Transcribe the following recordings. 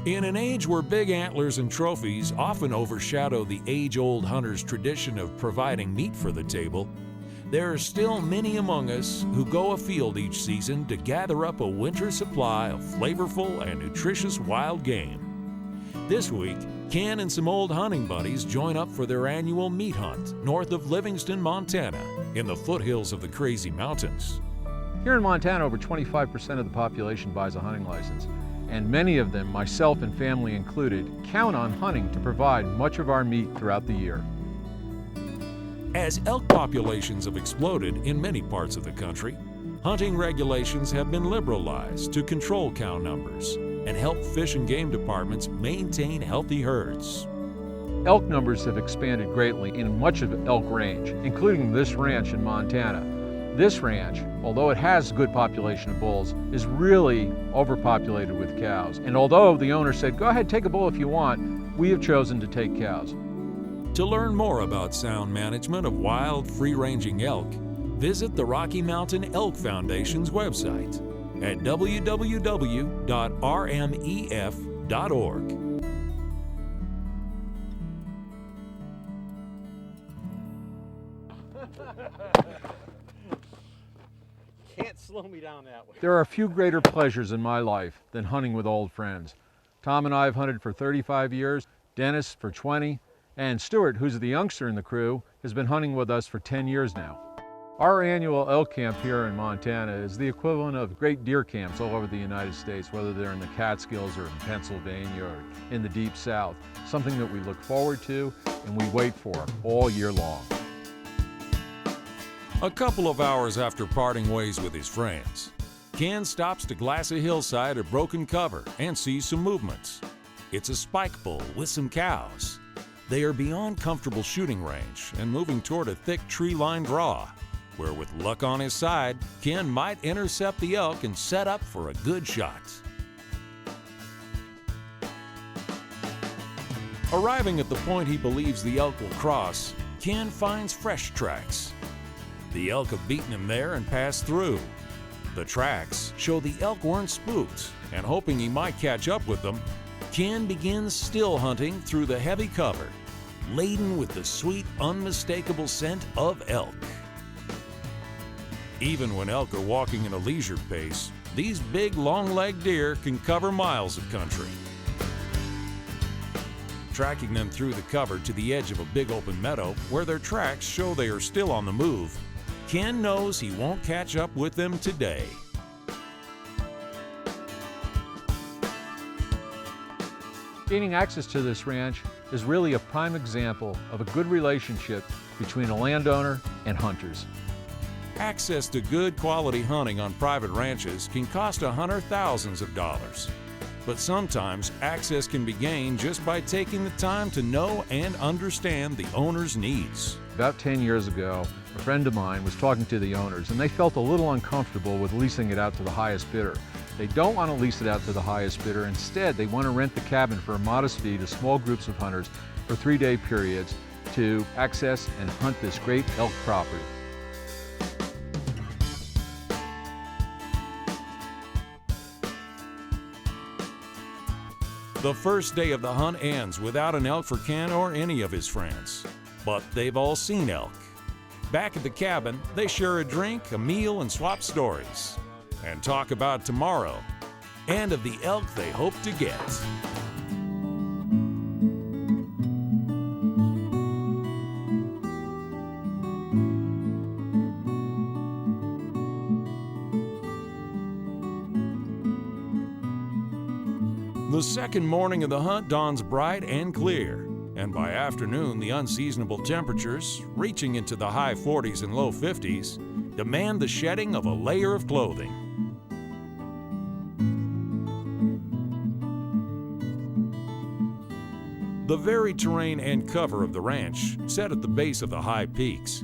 In an age where big antlers and trophies often overshadow the age-old hunter's tradition of providing meat for the table, there are still many among us who go afield each season to gather up a winter supply of flavorful and nutritious wild game. This week, Ken and some old hunting buddies join up for their annual meat hunt north of Livingston, Montana, in the foothills of the Crazy Mountains. Here in Montana, over 25% of the population buys a hunting license, and many of them, myself and family included, count on hunting to provide much of our meat throughout the year. As elk populations have exploded in many parts of the country, hunting regulations have been liberalized to control cow numbers and help fish and game departments maintain healthy herds. Elk numbers have expanded greatly in much of the elk range, including this ranch in Montana. This ranch, although it has a good population of bulls, is really overpopulated with cows. And although the owner said, go ahead, take a bull if you want, we have chosen to take cows. To learn more about sound management of wild, free-ranging elk, visit the Rocky Mountain Elk Foundation's website at www.rmef.org. Can't slow me down that way. There are a few greater pleasures in my life than hunting with old friends. Tom and I have hunted for 35 years, Dennis for 20, and Stuart, who's the youngster in the crew, has been hunting with us for 10 years now. Our annual elk camp here in Montana is the equivalent of great deer camps all over the United States, whether they're in the Catskills or in Pennsylvania or in the Deep South, something that we look forward to and we wait for all year long. A couple of hours after parting ways with his friends, Ken stops to glass a hillside of broken cover and sees some movements. It's a spike bull with some cows. They are beyond comfortable shooting range and moving toward a thick tree-lined draw, where with luck on his side, Ken might intercept the elk and set up for a good shot. Arriving at the point he believes the elk will cross, Ken finds fresh tracks. The elk have beaten him there and passed through. The tracks show the elk weren't spooked, and hoping he might catch up with them, Ken begins still hunting through the heavy cover, laden with the sweet, unmistakable scent of elk. Even when elk are walking at a leisure pace, these big, long-legged deer can cover miles of country. Tracking them through the cover to the edge of a big open meadow where their tracks show they are still on the move, Ken knows he won't catch up with them today. Gaining access to this ranch is really a prime example of a good relationship between a landowner and hunters. Access to good quality hunting on private ranches can cost a hunter thousands of dollars. But sometimes access can be gained just by taking the time to know and understand the owner's needs. About 10 years ago, a friend of mine was talking to the owners and they felt a little uncomfortable with leasing it out to the highest bidder. They don't want to lease it out to the highest bidder. Instead, they want to rent the cabin for a modest fee to small groups of hunters for 3-day periods to access and hunt this great elk property. The first day of the hunt ends without an elk for Ken or any of his friends. But they've all seen elk. Back at the cabin, they share a drink, a meal, and swap stories. And talk about tomorrow, and of the elk they hope to get. The second morning of the hunt dawns bright and clear, and by afternoon the unseasonable temperatures, reaching into the high 40s and low 50s, demand the shedding of a layer of clothing. The varied terrain and cover of the ranch, set at the base of the high peaks,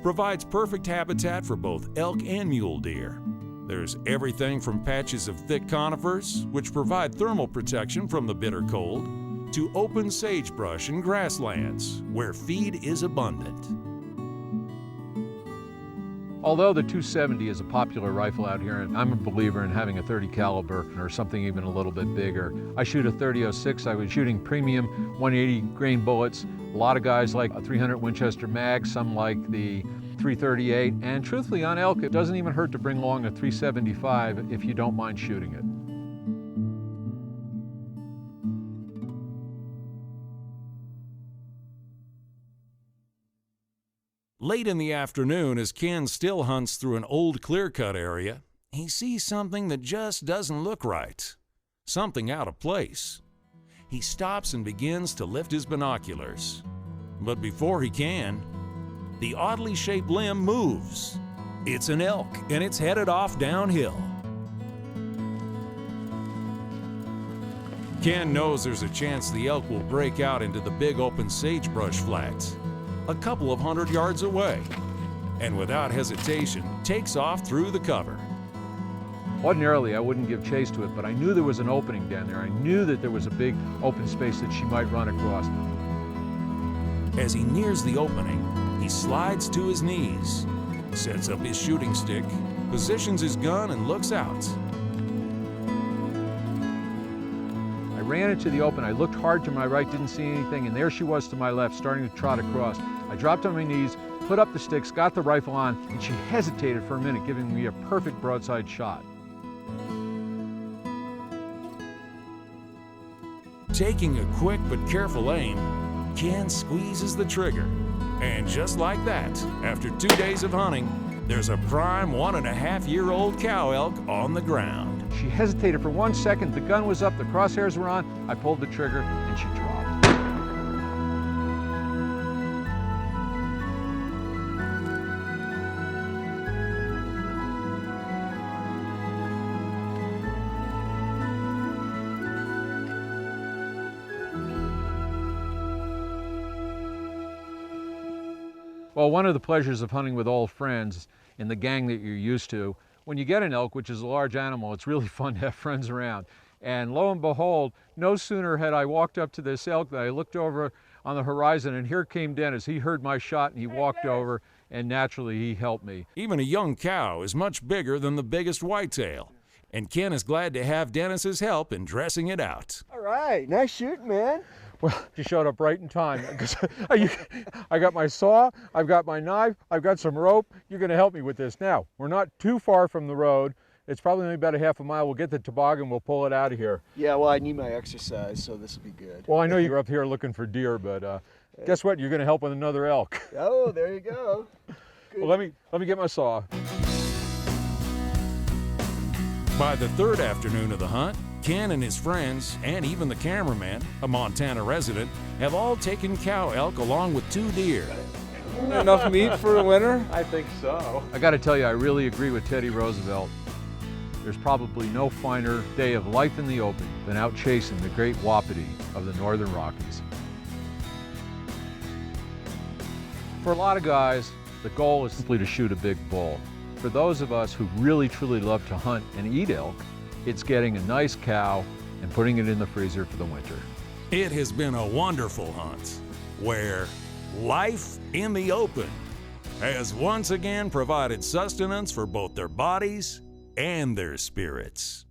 provides perfect habitat for both elk and mule deer. There's everything from patches of thick conifers, which provide thermal protection from the bitter cold, to open sagebrush and grasslands, where feed is abundant. Although the 270 is a popular rifle out here, and I'm a believer in having a 30 caliber or something even a little bit bigger. I shoot a 30-06. I was shooting premium 180 grain bullets. A lot of guys like a 300 Winchester mag, some like the 338, and truthfully on elk, it doesn't even hurt to bring along a 375 if you don't mind shooting it. Late in the afternoon, as Ken still hunts through an old clear-cut area, he sees something that just doesn't look right. Something out of place. He stops and begins to lift his binoculars. But before he can, the oddly shaped limb moves. It's an elk, and it's headed off downhill. Ken knows there's a chance the elk will break out into the big open sagebrush flats, a couple of 100 yards away, and without hesitation takes off through the cover. Ordinarily, I wouldn't give chase to it, but I knew there was an opening down there. I knew that there was a big open space that she might run across. As he nears the opening, he slides to his knees, sets up his shooting stick, positions his gun, and looks out. I ran into the open. I looked hard to my right, didn't see anything, and there she was to my left, starting to trot across. I dropped on my knees, put up the sticks, got the rifle on, and she hesitated for a minute, giving me a perfect broadside shot. Taking a quick but careful aim, Ken squeezes the trigger. And just like that, after 2 days of hunting, there's a prime 1.5-year-old cow elk on the ground. She hesitated for 1 second, the gun was up, the crosshairs were on, I pulled the trigger, and she dropped. Well, one of the pleasures of hunting with old friends in the gang that you're used to, when you get an elk, which is a large animal, it's really fun to have friends around. And lo and behold, no sooner had I walked up to this elk than I looked over on the horizon, and here came Dennis. He heard my shot and he walked over, and naturally he helped me. Even a young cow is much bigger than the biggest whitetail, and Ken is glad to have Dennis's help in dressing it out. All right, nice shooting, man. Well, you showed up right in time, because I got my saw, I've got my knife, I've got some rope. You're going to help me with this. Now, we're not too far from the road. It's probably only about a half a mile. We'll get the toboggan, we'll pull it out of here. Yeah, well, I need my exercise, so this will be good. Well, I know you're up here looking for deer, but guess what? You're going to help with another elk. Oh, there you go. Good. Well, let me get my saw. By the third afternoon of the hunt, Ken and his friends, and even the cameraman, a Montana resident, have all taken cow elk along with 2 deer. Enough meat for the winter? I think so. I got to tell you, I really agree with Teddy Roosevelt. There's probably no finer day of life in the open than out chasing the great wapiti of the Northern Rockies. For a lot of guys, the goal is simply to shoot a big bull. For those of us who really truly love to hunt and eat elk, it's getting a nice cow and putting it in the freezer for the winter. It has been a wonderful hunt where life in the open has once again provided sustenance for both their bodies and their spirits.